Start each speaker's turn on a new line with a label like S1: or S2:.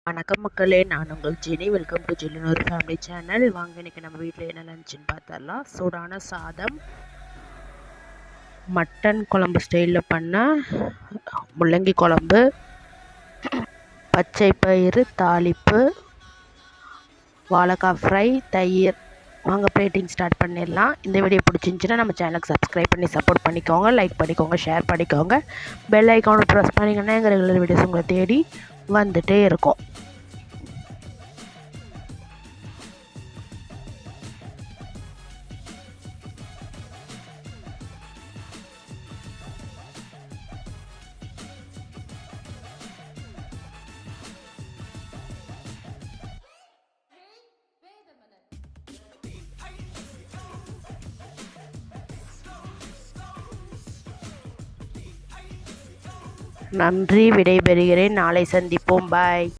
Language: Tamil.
S1: வணக்கம் மக்களே, நான் உங்கள் ஜெனி. வெல்கம் டு ஜெலினோர் ஃபேமிலி சேனல். வாங்க, இன்னைக்கு நம்ம வீட்டில் என்ன லஞ்சுன்னு பார்த்தரலாம். சூடான சாதம், மட்டன் குழம்பு ஸ்டைலில் பண்ண முள்ளங்கி குழம்பு, பச்சை பயிறு தாளிப்பு, வாழைக்காய் ஃப்ரை, தயிர். வாங்க பிளேட்டிங் ஸ்டார்ட் பண்ணிடலாம். இந்த வீடியோ பிடிச்சிருந்துச்சுன்னா நம்ம சேனலுக்கு சப்ஸ்கிரைப் பண்ணி சப்போர்ட் பண்ணிக்கோங்க, லைக் பண்ணிக்கோங்க, ஷேர் பண்ணிக்கோங்க. பெல் ஐக்கானை ப்ரெஸ் பண்ணிங்கன்னா எங்கள் ரெகுலர் வீடியோஸ் உங்களை தேடி வந்துட்டே இருக்கும். நன்றி, விடைபெறுகிறேன். நாளை சந்திப்போம். பாய்.